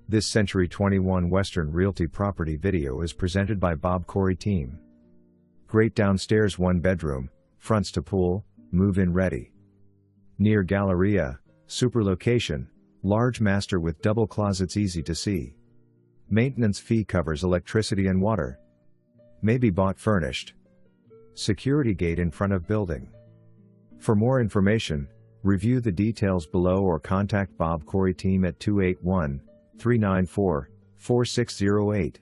This Century 21 Western Realty property video is presented by BobKory Team. Great downstairs 1-bedroom, fronts to pool, move-in ready. Near Galleria, super location, large master with double closets easy to see. Maintenance fee covers electricity and water. May be bought furnished. Security gate in front of building. For more information, review the details below or contact BobKory Team at 281-394-4608.